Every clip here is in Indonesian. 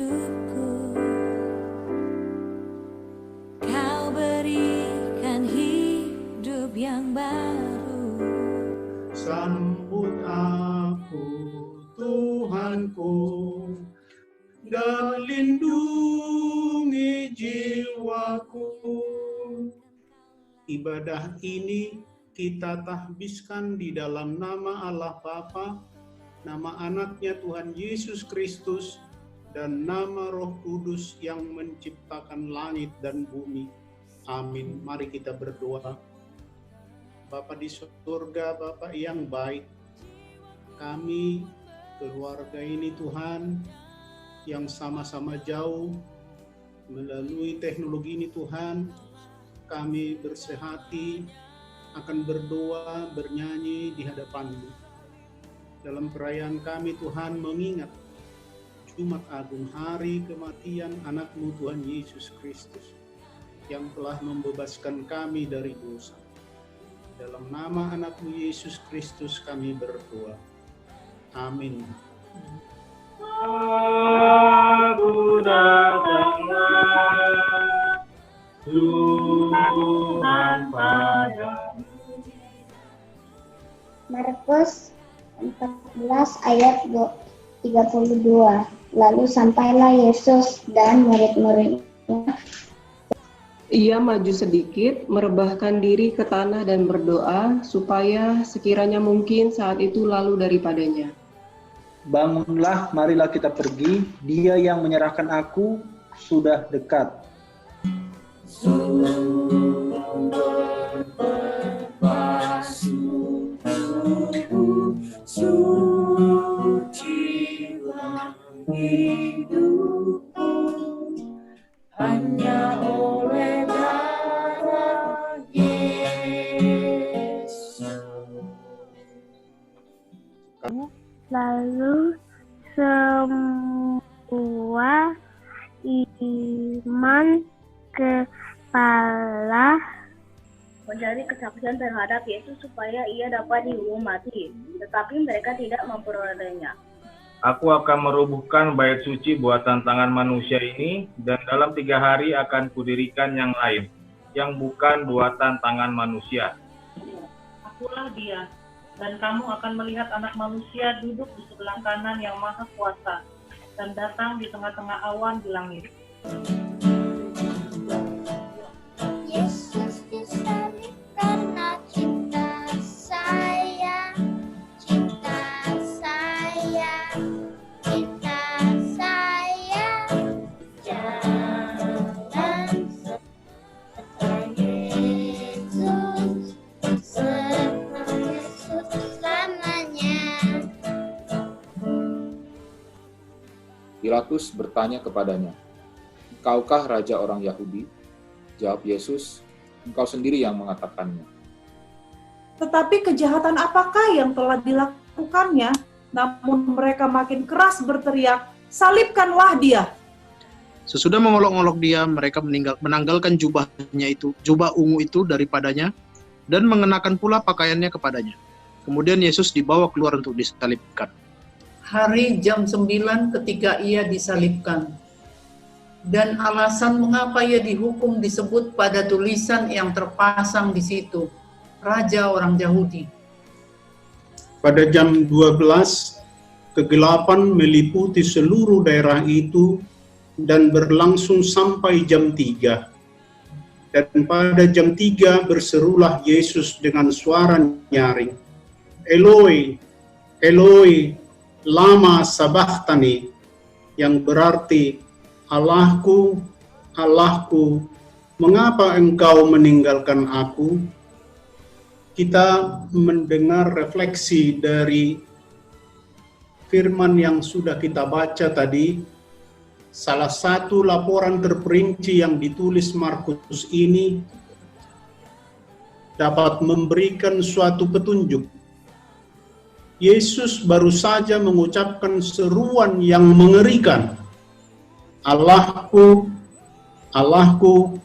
hidupku. Kau berikan hidup yang baru. Sambut aku, Tuhanku, dan lindungi jiwaku. Ibadah ini kita tahbiskan di dalam nama Allah Bapa, nama anaknya Tuhan Yesus Kristus, dan nama Roh Kudus yang menciptakan langit dan bumi. Amin. Mari kita berdoa. Bapa di surga, Bapa yang baik, kami keluarga ini Tuhan, yang sama-sama jauh melalui teknologi ini Tuhan, kami bersehati akan berdoa, bernyanyi di hadapan-Mu. Dalam perayaan kami Tuhan mengingat Jumat Agung, hari kematian anak-Mu Tuhan Yesus Kristus, yang telah membebaskan kami dari dosa. Dalam nama anak-Mu Yesus Kristus kami berdoa. Amin. Aku datanglah Tuhan padamu. Markus 14 ayat 32. Lalu sampailah Yesus dan murid-muridnya. Ia maju sedikit, merebahkan diri ke tanah dan berdoa, supaya sekiranya mungkin saat itu lalu daripadanya. Bangunlah, marilah kita pergi. Dia yang menyerahkan aku sudah dekat. Sucilah hidupku hanya oleh darah Yesus. Lalu semua iman kepala mencari kesaksian terhadap Yesus supaya ia dapat dihukum mati, tetapi mereka tidak memperolehnya. Aku akan merobohkan bait suci buatan tangan manusia ini, dan dalam 3 hari akan kudirikan yang lain, yang bukan buatan tangan manusia. Akulah dia, dan kamu akan melihat anak manusia duduk di sebelah kanan yang maha kuasa, dan datang di tengah-tengah awan di langit. Yesus disalib karena cinta saya, cinta saya, cinta saya. Jalan serta Yesus, serta Yesus selamanya. Pilatus bertanya kepadanya, "Engkaukah raja orang Yahudi?" Jawab Yesus, "Engkau sendiri yang mengatakannya." Tetapi kejahatan apakah yang telah dilakukannya? Namun mereka makin keras berteriak, "Salibkanlah dia!" Sesudah mengolok-olok dia, mereka menanggalkan jubahnya itu, jubah ungu itu daripadanya, dan mengenakan pula pakaiannya kepadanya. Kemudian Yesus dibawa keluar untuk disalibkan. Hari jam 9 ketika ia disalibkan. Dan alasan mengapa ia dihukum disebut pada tulisan yang terpasang di situ, Raja orang Yahudi. Pada jam 12, kegelapan meliputi seluruh daerah itu dan berlangsung sampai jam 3. Dan pada jam 3 berserulah Yesus dengan suara nyaring, "Eloi, Eloi, lama sabachthani," yang berarti, "Allahku, Allahku, mengapa engkau meninggalkan aku?" Kita mendengar refleksi dari firman yang sudah kita baca tadi. Salah satu laporan terperinci yang ditulis Markus ini dapat memberikan suatu petunjuk. Yesus baru saja mengucapkan seruan yang mengerikan, "Allahku, Allahku,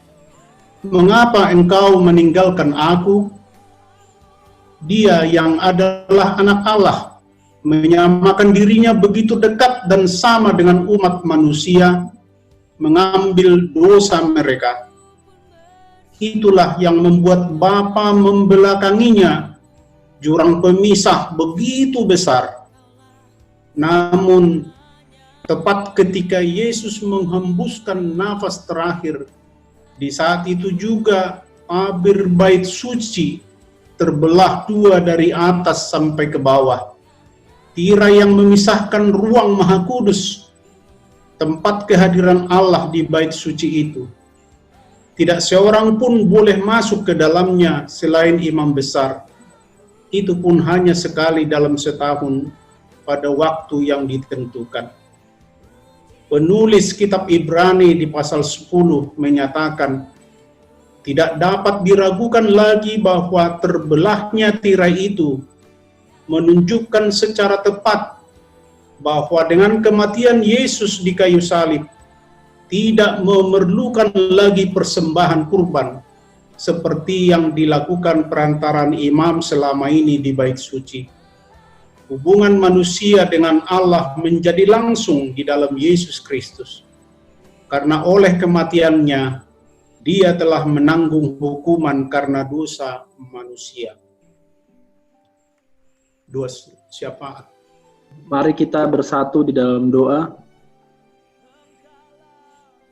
mengapa engkau meninggalkan aku?" Dia yang adalah anak Allah, menyamakan dirinya begitu dekat dan sama dengan umat manusia, mengambil dosa mereka. Itulah yang membuat Bapa membelakanginya jurang pemisah begitu besar. Namun, tepat ketika Yesus menghembuskan nafas terakhir, di saat itu juga tabir bait suci terbelah dua dari atas sampai ke bawah. Tirai yang memisahkan ruang Maha Kudus, tempat kehadiran Allah di bait suci itu. Tidak seorang pun boleh masuk ke dalamnya selain imam besar. Itu pun hanya sekali dalam setahun pada waktu yang ditentukan. Penulis kitab Ibrani di pasal 10 menyatakan, tidak dapat diragukan lagi bahwa terbelahnya tirai itu menunjukkan secara tepat bahwa dengan kematian Yesus di kayu salib tidak memerlukan lagi persembahan kurban seperti yang dilakukan perantaran imam selama ini di bait suci. Hubungan manusia dengan Allah menjadi langsung di dalam Yesus Kristus. Karena oleh kematiannya, Dia telah menanggung hukuman karena dosa manusia. Doa syafaat. Mari kita bersatu di dalam doa.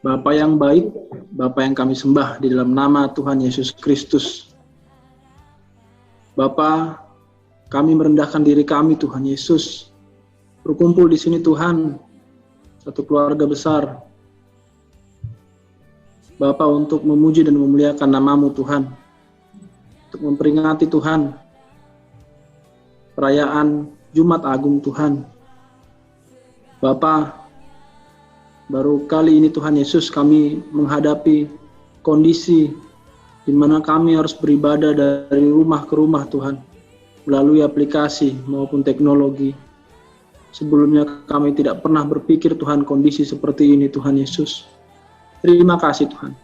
Bapa yang baik, Bapa yang kami sembah di dalam nama Tuhan Yesus Kristus. Bapa, kami merendahkan diri kami Tuhan Yesus. Berkumpul di sini Tuhan, satu keluarga besar. Bapa, untuk memuji dan memuliakan nama-Mu Tuhan. Untuk memperingati Tuhan perayaan Jumat Agung Tuhan. Bapa, baru kali ini Tuhan Yesus kami menghadapi kondisi di mana kami harus beribadah dari rumah ke rumah Tuhan, melalui aplikasi maupun teknologi. Sebelumnya kami tidak pernah berpikir Tuhan kondisi seperti ini Tuhan Yesus. Terima kasih Tuhan.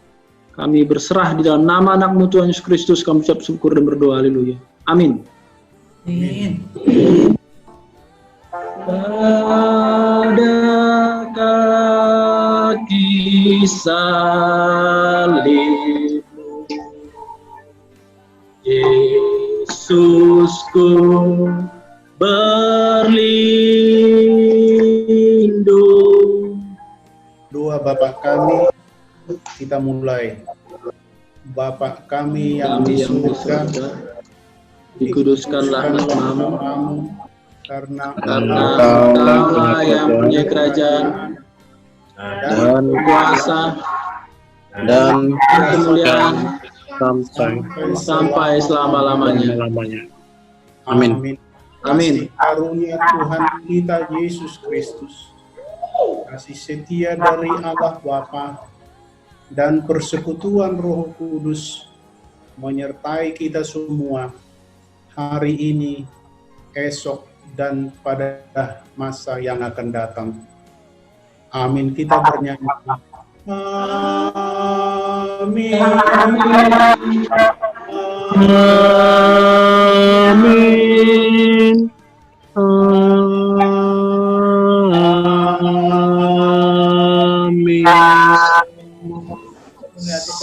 Kami berserah di dalam nama anak-Mu Tuhan Yesus Kristus, kami ucap syukur dan berdoa. Haleluya. Amin. Amin. Pada kaki salib Yesusku berlindung. Doa Bapa kami, kita mulai. Bapa kami yang di surga, dikuduskanlah nama-Mu, karena Engkau yang punya kerajaan dan kuasa dan kemuliaan sampai selama-lamanya. Amin. Amin. Karunia Tuhan kita Yesus Kristus, kasih setia dari Allah Bapa, dan persekutuan Roh Kudus menyertai kita semua hari ini, esok, dan pada masa yang akan datang. Amin. Kita bernyanyi. Amin. Amin. Amin.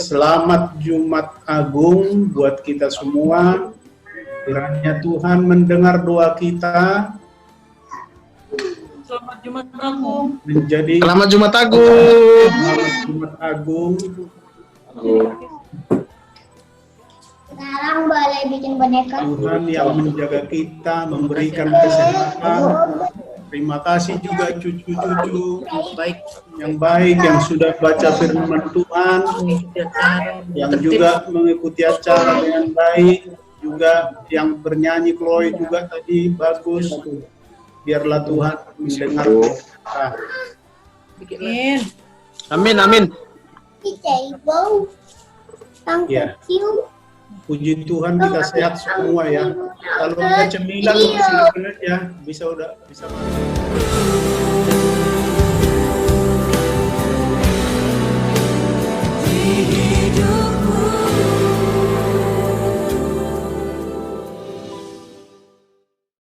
Selamat Jumat Agung buat kita semua. Kiranya Tuhan mendengar doa kita. Selamat Jumat Agung. Selamat Jumat Agung. Selamat Jumat Agung. Sekarang boleh bikin boneka. Tuhan yang menjaga kita, memberikan kesehatan. Terima kasih juga cucu-cucu yang baik yang sudah baca firman Tuhan, yang juga mengikuti acara dengan baik, juga yang bernyanyi Chloe juga tadi bagus. Biarlah Tuhan mendengar kita. Amin, amin. Ya. Puji Tuhan kita sehat semua ya. Kalau ada cemilan silakan aja, bisa. Di hidup